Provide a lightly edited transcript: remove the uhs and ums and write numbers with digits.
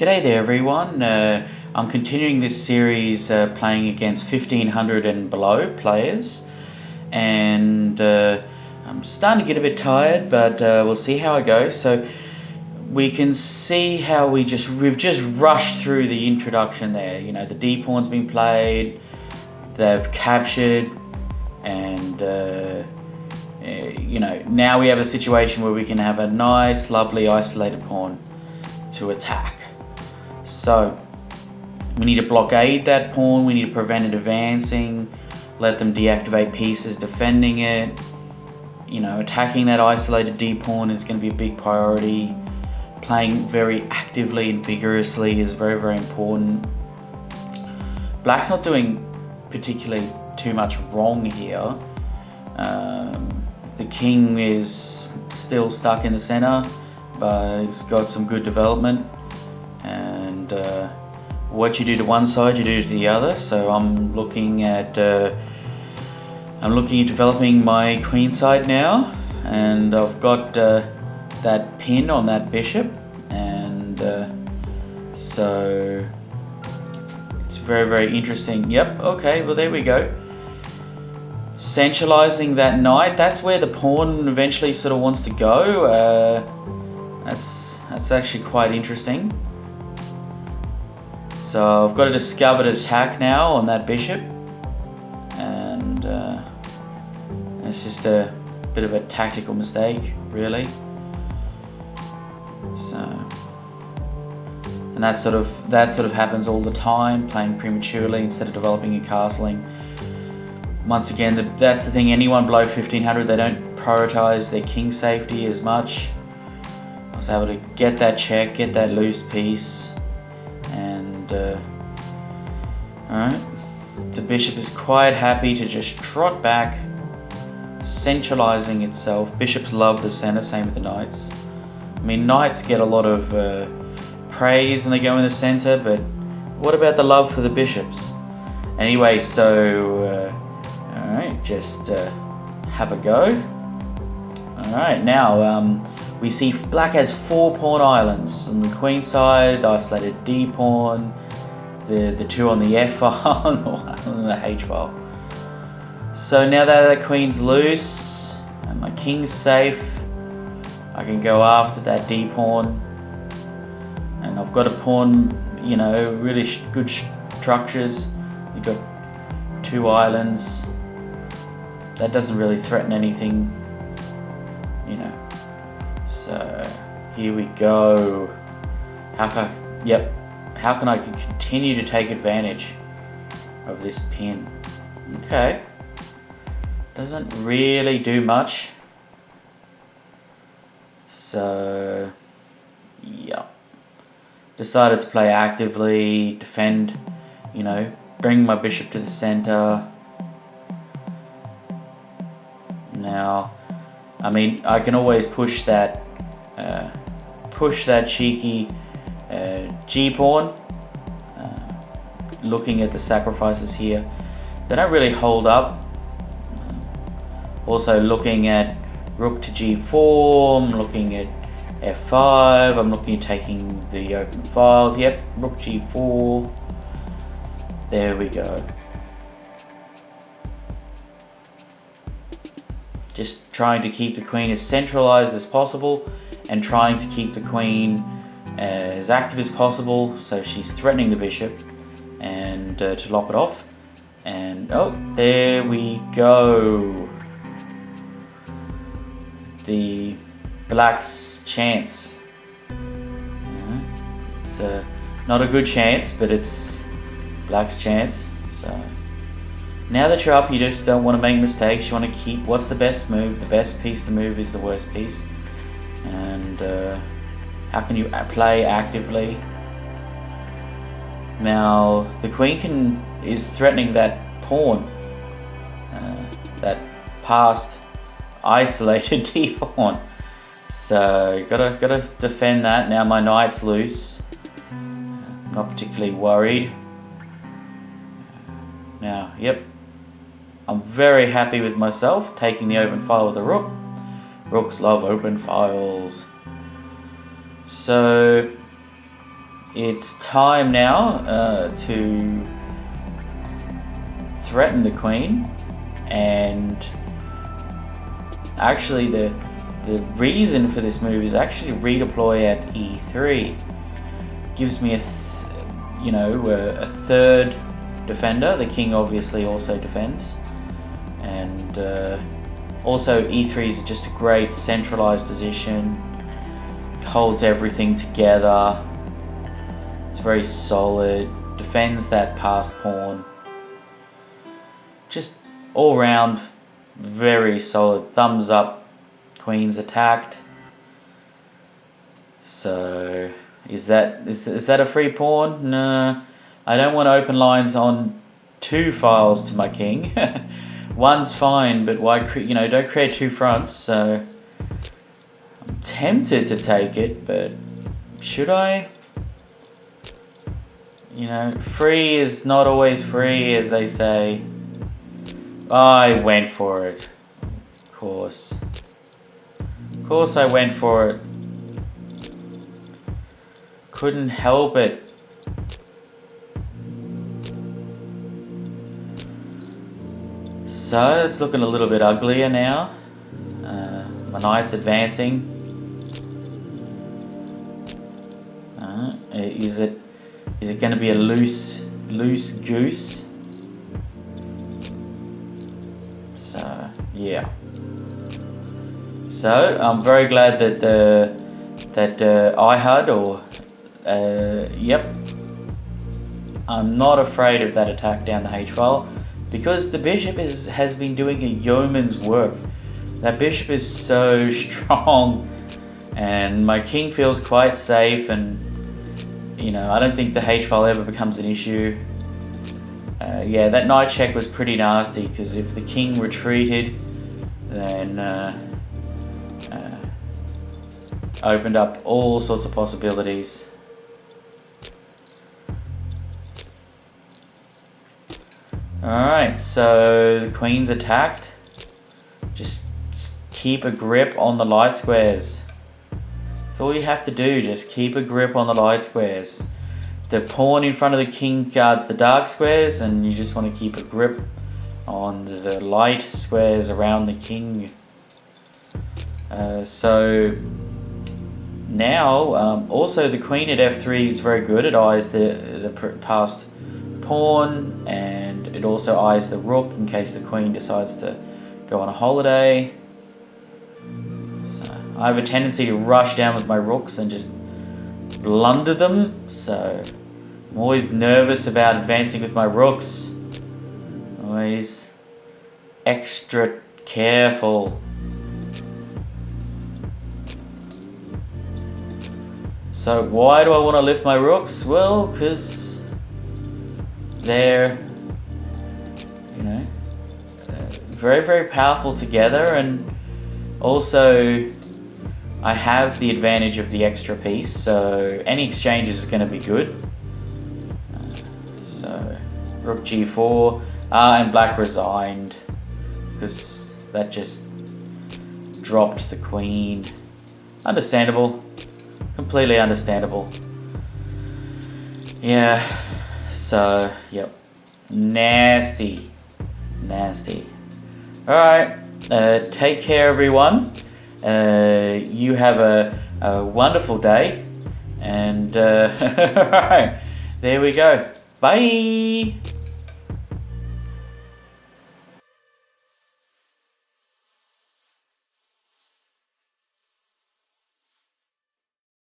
G'day there everyone. I'm continuing this series playing against 1500 and below players, and I'm starting to get a bit tired, but we'll see how it goes. So we can see how we've just rushed through the introduction there. You know, the D pawn's been played, they've captured, and you know, now we have a situation where we can have a nice lovely isolated pawn to attack. So we need to blockade that pawn, we need to prevent it advancing, let them deactivate pieces defending it. You know, attacking that isolated D pawn is going to be a big priority. Playing very actively and vigorously is very, very important. Black's not doing particularly too much wrong here. The king is still stuck in the center, but he's got some good development. And what you do to one side, you do to the other. So I'm looking at developing my queen side now, and I've got that pin on that bishop, and so it's very, very interesting. Yep. Okay. Well, there we go. Centralizing that knight. That's where the pawn eventually sort of wants to go. That's actually quite interesting. So I've got a discovered attack now on that bishop, and it's just a bit of a tactical mistake, really. So, and that sort of happens all the time, playing prematurely instead of developing and castling. Once again, that's the thing. Anyone below 1500, they don't prioritize their king safety as much. I was able to get that check, get that loose piece. And alright, the bishop is quite happy to just trot back, centralizing itself. Bishops love the center, same with the knights. I mean, knights get a lot of praise when they go in the center, but what about the love for the bishops? Anyway, so alright, just have a go. Alright, now we see black has 4 pawn islands. On the queen side, the isolated D pawn, the 2 on the F file, and the 1 on the H file. So now that the queen's loose and my king's safe, I can go after that D pawn. And I've got a pawn, you know, really good structures. We've got 2 islands. That doesn't really threaten anything, you know. So here we go. How can I continue to take advantage of this pin? Okay. Doesn't really do much. So yeah. Decided to play actively, defend, you know, bring my bishop to the center. Now, I mean, I can always push that cheeky G pawn. Looking at the sacrifices here, they don't really hold up. Also looking at rook to G4, I'm looking at F5, I'm looking at taking the open files. Yep, rook G4. There we go. Just trying to keep the queen as centralized as possible, and trying to keep the queen as active as possible, so she's threatening the bishop, and to lop it off. And oh, there we go. The black's chance. It's not a good chance, but it's black's chance. So now that you're up, you just don't want to make mistakes. You want to keep what's the best move. The best piece to move is the worst piece. And how can you play actively? Now the queen is threatening that pawn, that past isolated D pawn. So gotta defend that. Now my knight's loose. Not particularly worried. Now, yep. I'm very happy with myself taking the open file with the rook. Rooks love open files. So it's time now to threaten the queen, and actually the reason for this move is actually redeploy at e3. Gives me a third defender. The king obviously also defends, and also e3 is just a great centralized position. It holds everything together. It's very solid. Defends that passed pawn. Just all round very solid. Thumbs up. Queen's attacked. So is that a free pawn? No, I don't want to open lines on 2 files to my king. One's fine, but why don't create 2 fronts. So I'm tempted to take it, but should I? Free is not always free, as they say. I went for it. Of course I went for it. Couldn't help it. So it's looking a little bit uglier now. My knight's advancing. Is it going to be a loose goose? So yeah. So I'm very glad that IHUD I'm not afraid of that attack down the H file, because the bishop has been doing a yeoman's work. That bishop is so strong, and my king feels quite safe, and I don't think the H file ever becomes an issue. Yeah, that knight check was pretty nasty, because if the king retreated, then opened up all sorts of possibilities. Alright, so the queen's attacked. Just keep a grip on the light squares. That's all you have to do, just keep a grip on the light squares. The pawn in front of the king guards the dark squares, and you just want to keep a grip on the light squares around the king. So now, also the queen at f3 is very good. It eyes the passed pawn, and it also eyes the rook in case the queen decides to go on a holiday. So I have a tendency to rush down with my rooks and just blunder them, so I'm always nervous about advancing with my rooks. Always extra careful. So why do I want to lift my rooks? Well, because they're, very, very powerful together, and also I have the advantage of the extra piece, so any exchanges is going to be good. So rook g4, and black resigned because that just dropped the queen. Understandable, completely understandable. Yeah, so yep, nasty. Alright, take care everyone. You have a wonderful day, and alright, there we go. Bye.